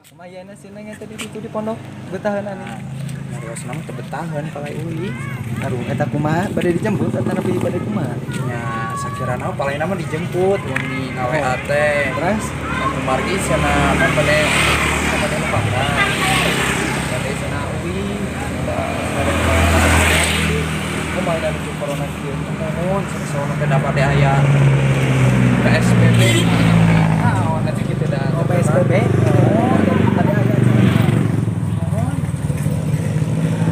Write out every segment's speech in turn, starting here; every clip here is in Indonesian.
Lumayan sih nanya tadi itu di pondok betahan ani. Ngaros nama teu betahan palai uli. Aduh eta kumaha bade dijemput eta nabi bade kumaha. Nya sakirana palai nama dijemput mun di ngaweha teh. Terus Yang margi sana kan bade numpang. Bade sana uli. Kumaha dan itu corona kieu. Mohon saresona teh dapat aya PSBB. Nah, nanti kita dah PSBB. Ada aya.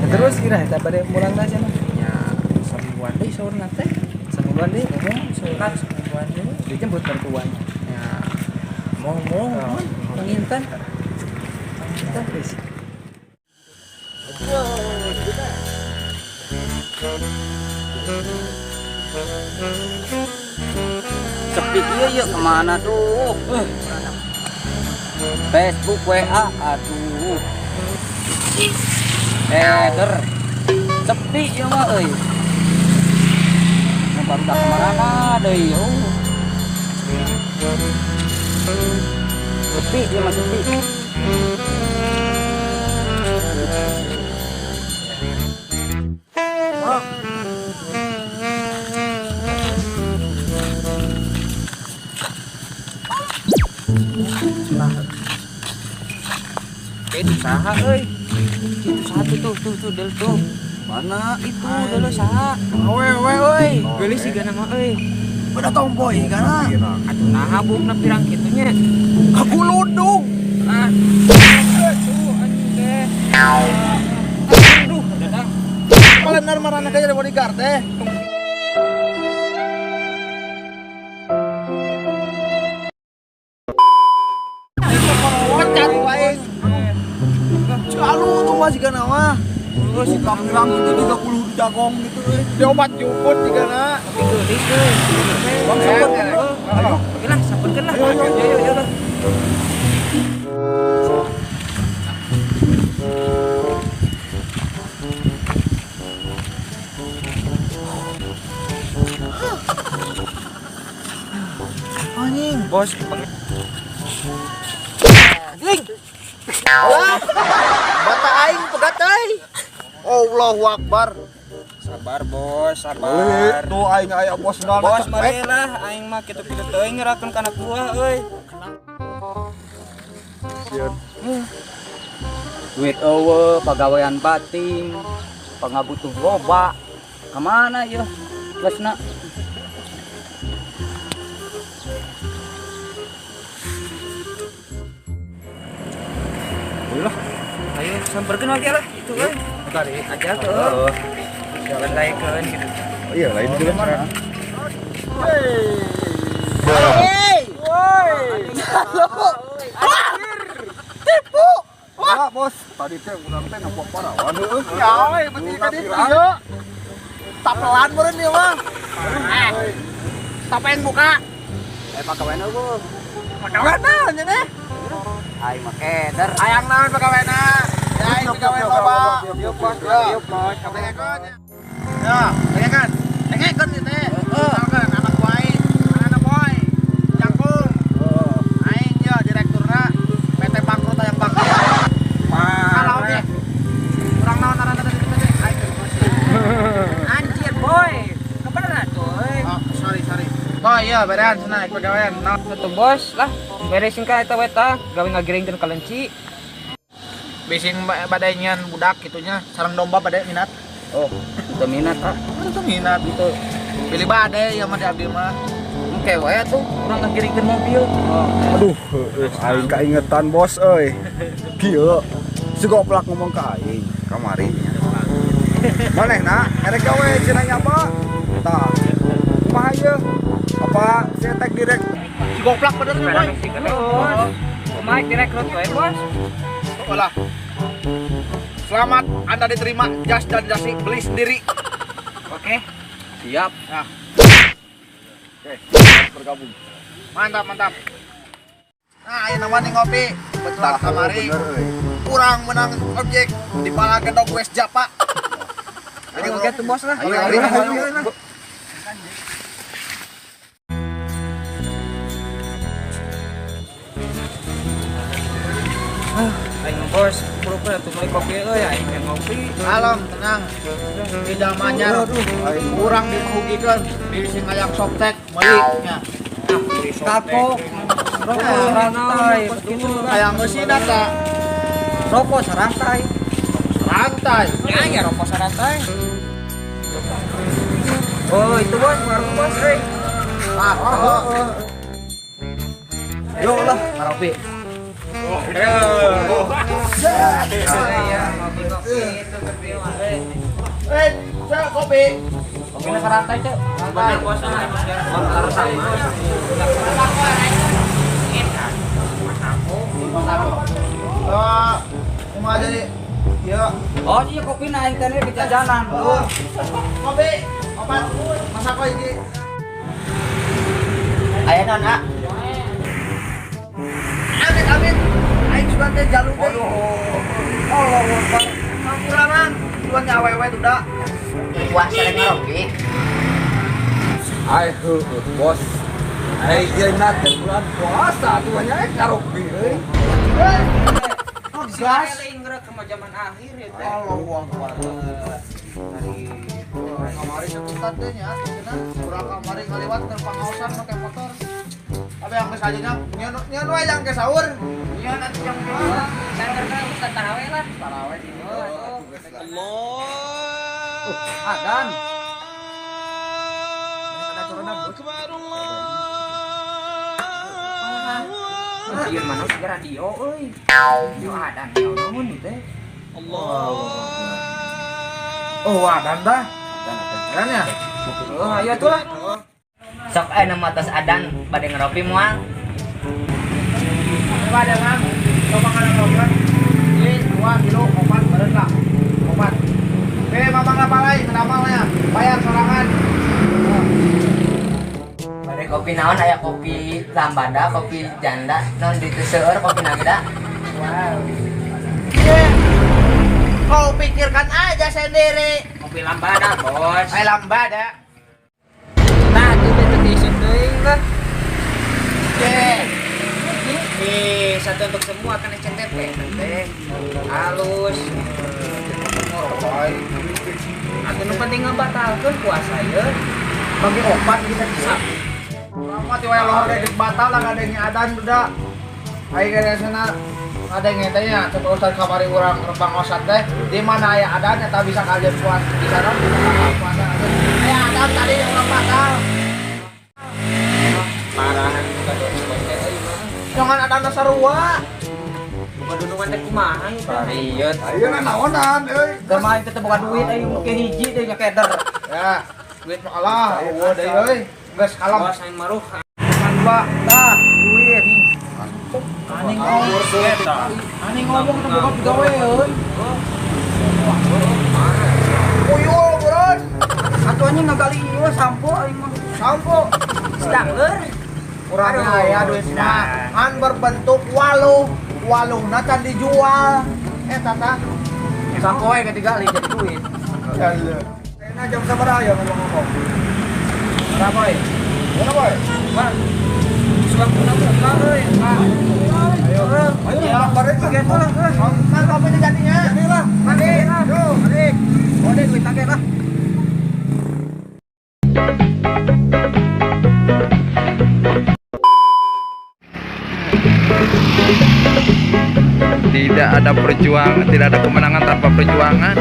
Terus kira eta bade mulangna cenah. nya samingguan deui saurna teh. Samingguan deui Saurna samingguan deui. dijemput mertuanya. Ya, mau mengintan. Kita geus. Sepi iya kemana tuh? Facebook WA aduh. Der. Sepi ya mah euy. Nampak tak kemana deui yo. Sepi ya mah sepi. Itu saha euy. Itu satu tuh del tuh. Mana itu dulu saha? Awe euy. Gelis siga nama euy. Udah tomboy kana. Atuh nah bukna pirang kitunya. Aku ludung. Ah. Tuh anjing teh. Aduh, dadang. Palenar marana kaya ada bodyguard teh. Pecat wae. Selalu tuh masih kana mah. Terus si kang itu 30 jagong gitu euy. Diobat juput digana. Gelis euy. Bang sabun. Ayo, oke lah, sampurkan lah. Ayo. Anjing, bos. Bata aing pegat euy. Allahu Akbar. Sabar bos, sabar. Tuh aing aya bos nal. Bos marilah aing mah kitu-kitu teuing ngerakeun kana kuah euy. Duit eueuh pagawean bating, pangabutuh loba. Kamana ieu? Geusna. Ayo samperkeun oge lah itu euy. Tadi Aja tuh. Jangan laikeun gitu. iya lain juga mana? Tipu. Wah, bos. Tadi teh urang teh nempok parawan heueuh. Ya, we, penting tadi ieu. Tapelan meureun ieu mah. Tapeng buka. Pagawean eueuh. Pagawena nya teh. Aing mah keder. Hayang naon pagawena? Ya, aing pagawe loba. Yuk bos, yuk bos. Tengekeun. Ya, tengekeun. Tengekeun ieu teh. Misalkan anak wae, anak boy, jangkung. Aing ya direkturna PT Bangkrut Hayang Bakti. Kalau ge. Urang naon arana tadi teh? Aing Anjir boy. Kebeneran tuh. Oh, sorry. Oh iya, berean cenah pagawean. Tuh bos lah. Beresin ka eta we tah, gawe ngagiringkeun ka leunci. Bising badainya budak gitunya, sareng domba badai minat. Oh, udah minat ah. Itu minat gitu. Pilih badai ya mah di abdi mah. Oke we tuh, urang ngagiringkeun mobil. Aduh, aing kaingetan bos euy. Kieu si goblok ngomong ka aing kamari. Manehna erek gawe cenah nyapa. Tah. Kumaha ieu? Apa si tek direk Si goblok bener nih, boy. Oh, Mike direkrut we bos. Olah. Selamat Anda diterima jas dan jasi beli sendiri. Oke. Siap. Nah, Oke, bergabung. mantap. Nah, ayo namanya ngopi. Betulan kamari. Bener euy. Kurang menang objek di pala gendong West Japa. Ayo gitu bos lah. Ayo. Aing bos, pura-pura tuh beli kopi aing yang ngopi. Alam tenang. Tidak manyar. Kurang dirugikan di Singayang Softtek meliknya. Kapok. Rokok serantai. Kayak mesin data. Rokok serantai. Rantai. Ya rokok serantai. Oh itu bos, warung bos Rey. Yuk lah. Maropi. Saya kopi. Kopi serantai cek. Bener bos. Harus sama. Cuma aja nih. Ya. Oh iya kopi naik tadi di jajanan. Kopi. Opat. Masak kok ini. Ayo nana. Amin amin. Aing sudah teh jalur teh. Allah Akbar. Kampurangan. Tuan nyawewe tuh dah. Wah, sering ngeroki. Ayo bos. Ayo jenak bulan puasa tuanya karopi euy. Gas. Ingrat ke zaman akhir ya teh. Allahu Akbar. Kamari sebentar teh nya, cenah urang kamari ngaliwat ke pangaosan pakai motor. Tapi yang ke sajanya nya nu yang ke sahur. Iya nanti yang kedua. Saya kita tarawih lah. Tarawih di Adan. Iya mana sih radio euy. Yo adan yo namun itu teh. Oh, adan dah. Adan ya? Oh ayo tuh lah. Sok nama tos adan bade ngeropi moal. Coba ada kan? Coba kan ngobrol. Ini 2 kilo opat beren lah. Opat. Oke, mamang apa lagi? Kenapalnya? Bayar sorangan. Bade kopi naon aya kopi lambada, kopi janda, non ditu seueur kopi nageda. Wow. Kau pikirkan aja sendiri. Kopi lambada bos. Saya lambada. Nah itu dedication teuing lah. Oke. Satu untuk semua kan SCTP teh. Halus. Atuh nu penting ngabatalkeun puasa ye. Bagi opat kita bisa. Lama tiwa lohor dari batal lah ngadengnya adan udah. Ayo kira sana ngadengnya teh nya terusan kamari urang rempang osat teh. Di mana aya adan eta bisa kalian puas di sana bisa puasa aja. Aya adan tadi yang urang batal. Parahan bukan dosa teh euy mah. Jangan adan sarua. Bukan dunungan teh kumaha pariot. Ayo naonan euy. Da mah teh boga duit ayo ke hiji teh nya keder. Ya, duit mah Allah, eueuh deui euy. Geus kalem. Bos aing maruh. Kan dua. Dah, duit. Aning ngomong. Aning ngomong teh boga gawe euy. Uyul, buron. Atunya ngagali ieu sampo aing mah. Sampo. Sedangeur. Kurang aya duit mah. Kan berbentuk walungna can dijual. Eta tah. Sampo we ketiga jadi duit. Ya iya. Kayaknya jam sabaraha ya ngomong-ngomong. Berapa we? Mana boy? Bang. Suka kuna buka euy. Ayo. Ayo lah bareng gitu lah. Kan kopi jadinya. Jadilah. Mandi. Yo, mandi. Ode duit tage lah. Tidak ada perjuangan, tidak ada kemenangan tanpa perjuangan.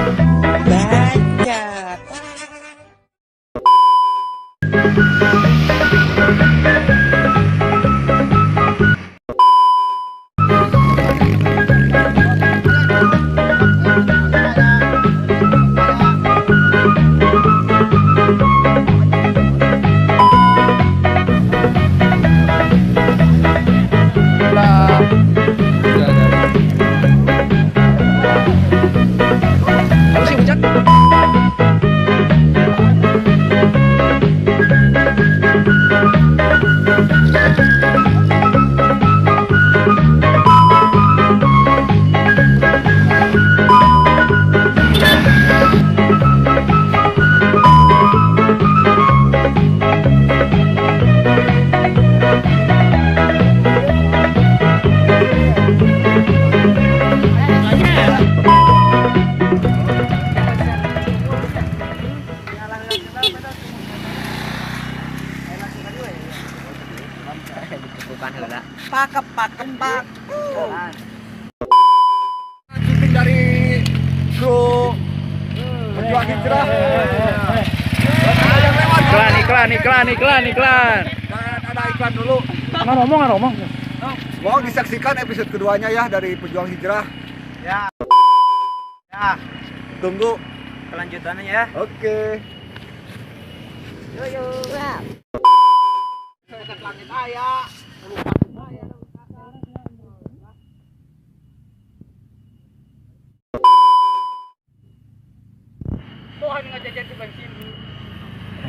kompak. Syuting dari kru Pejuang Hijrah. Iklan. Dan ada iklan dulu. Ngomong. Mau disaksikan episode keduanya ya dari Pejuang Hijrah. Ya. Ya, Tunggu. kelanjutannya ya. Oke. Langit aya.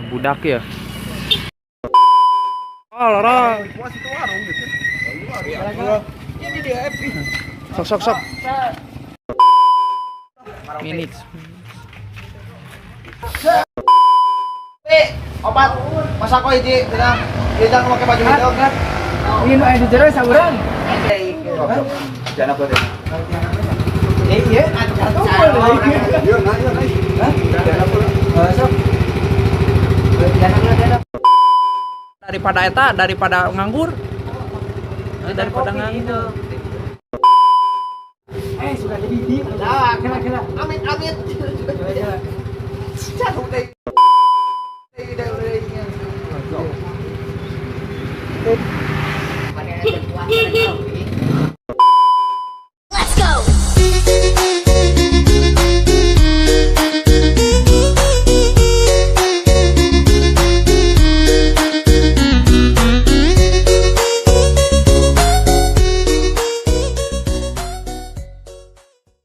Budak ya. Oh, lorong. Puas itu warung gitu. Ini dia Epi. Sok. Minit. Obat. Masa kok hiji tina dia pakai baju hijau kan? Ini nu di jero saurang. Jangan apa deh. Iya, ada satu. Yuk, naik. Hah? Jangan apa. Sok. Daripada nganggur. Daripada nganggur. Sudah jadi di. Nah, kira-kira. Amit. Jatuh deh.